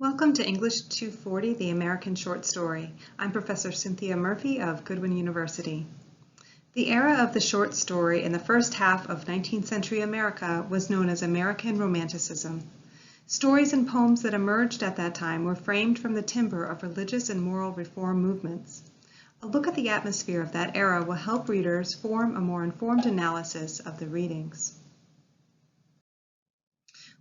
Welcome to English 240, the American Short Story. I'm Professor Cynthia Murphy of Goodwin University. The era of the short story in the first half of 19th century America was known as American Romanticism. Stories and poems that emerged at that time were framed from the timber of religious and moral reform movements. A look at the atmosphere of that era will help readers form a more informed analysis of the readings.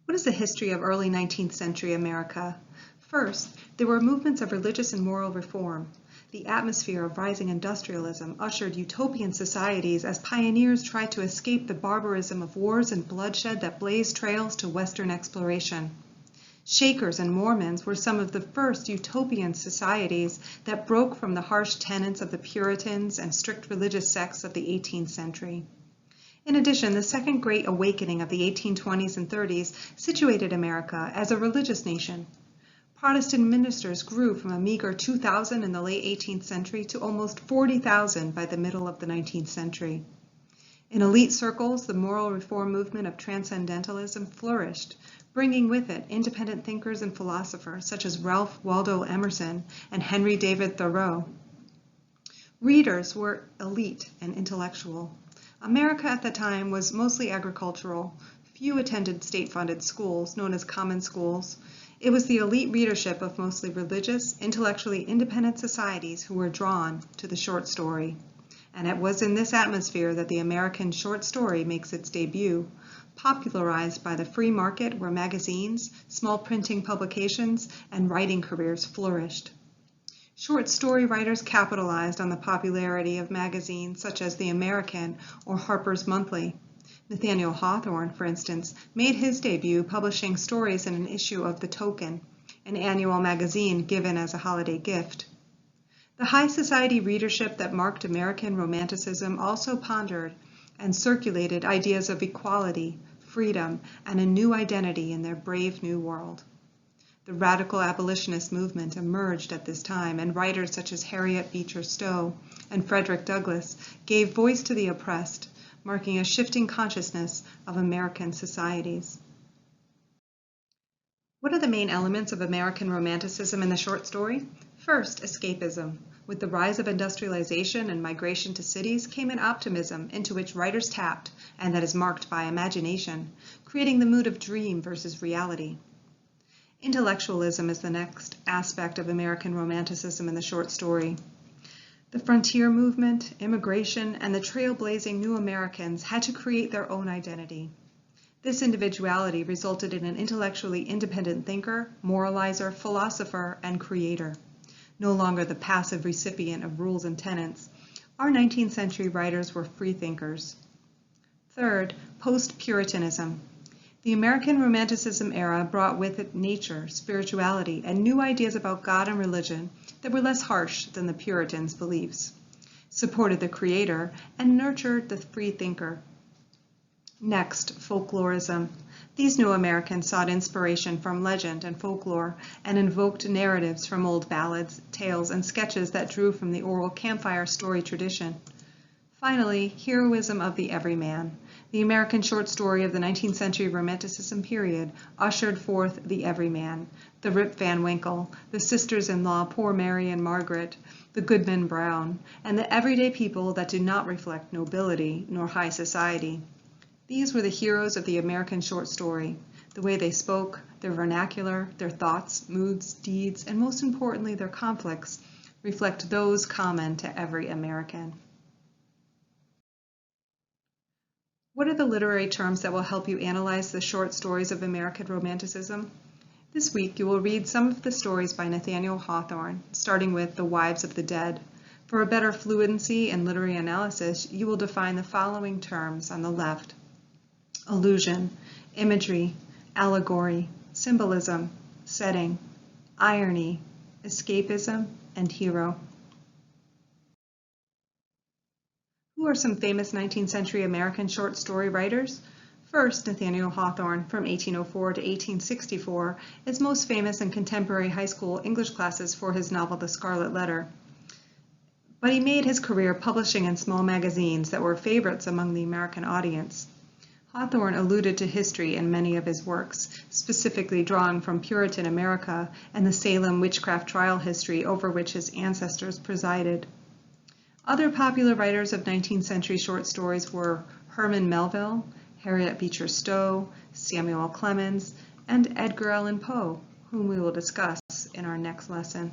What is the history of early 19th century America? First, there were movements of religious and moral reform. The atmosphere of rising industrialism ushered utopian societies as pioneers tried to escape the barbarism of wars and bloodshed that blazed trails to Western exploration. Shakers and Mormons were some of the first utopian societies that broke from the harsh tenets of the Puritans and strict religious sects of the 18th century. In addition, the Second Great Awakening of the 1820s and 30s situated America as a religious nation. Protestant ministers grew from a meager 2,000 in the late 18th century to almost 40,000 by the middle of the 19th century. In elite circles, the moral reform movement of transcendentalism flourished, bringing with it independent thinkers and philosophers such as Ralph Waldo Emerson and Henry David Thoreau. Readers were elite and intellectual. America at the time was mostly agricultural. Few attended state-funded schools, known as common schools. It was the elite readership of mostly religious, intellectually independent societies who were drawn to the short story. And it was in this atmosphere that the American short story makes its debut, popularized by the free market where magazines, small printing publications, and writing careers flourished. Short story writers capitalized on the popularity of magazines such as The American or Harper's Monthly. Nathaniel Hawthorne, for instance, made his debut publishing stories in an issue of The Token, an annual magazine given as a holiday gift. The high society readership that marked American Romanticism also pondered and circulated ideas of equality, freedom, and a new identity in their brave new world. The radical abolitionist movement emerged at this time, and writers such as Harriet Beecher Stowe and Frederick Douglass gave voice to the oppressed, marking a shifting consciousness of American societies. What are the main elements of American Romanticism in the short story? First, escapism. With the rise of industrialization and migration to cities came an optimism into which writers tapped, and that is marked by imagination, creating the mood of dream versus reality. Intellectualism is the next aspect of American Romanticism in the short story. The frontier movement, immigration, and the trailblazing new Americans had to create their own identity. This individuality resulted in an intellectually independent thinker, moralizer, philosopher, and creator. No longer the passive recipient of rules and tenets, our 19th century writers were free thinkers. Third, post-Puritanism. The American Romanticism era brought with it nature, spirituality, and new ideas about God and religion that were less harsh than the Puritans' beliefs, supported the creator, and nurtured the free thinker. Next, folklorism. These new Americans sought inspiration from legend and folklore and invoked narratives from old ballads, tales, and sketches that drew from the oral campfire story tradition. Finally, heroism of the everyman. The American short story of the 19th century Romanticism period ushered forth the everyman, the Rip Van Winkle, the sisters-in-law Poor Mary and Margaret, the Goodman Brown, and the everyday people that do not reflect nobility nor high society. These were the heroes of the American short story. The way they spoke, their vernacular, their thoughts, moods, deeds, and most importantly, their conflicts, reflect those common to every American. What are the literary terms that will help you analyze the short stories of American Romanticism? This week, you will read some of the stories by Nathaniel Hawthorne, starting with The Wives of the Dead. For a better fluency in literary analysis, you will define the following terms on the left: allusion, imagery, allegory, symbolism, setting, irony, escapism, and hero. Who are some famous 19th century American short story writers? First, Nathaniel Hawthorne, from 1804 to 1864, is most famous in contemporary high school English classes for his novel The Scarlet Letter. But he made his career publishing in small magazines that were favorites among the American audience. Hawthorne alluded to history in many of his works, specifically drawing from Puritan America and the Salem witchcraft trial history over which his ancestors presided. Other popular writers of 19th century short stories were Herman Melville, Harriet Beecher Stowe, Samuel Clemens, and Edgar Allan Poe, whom we will discuss in our next lesson.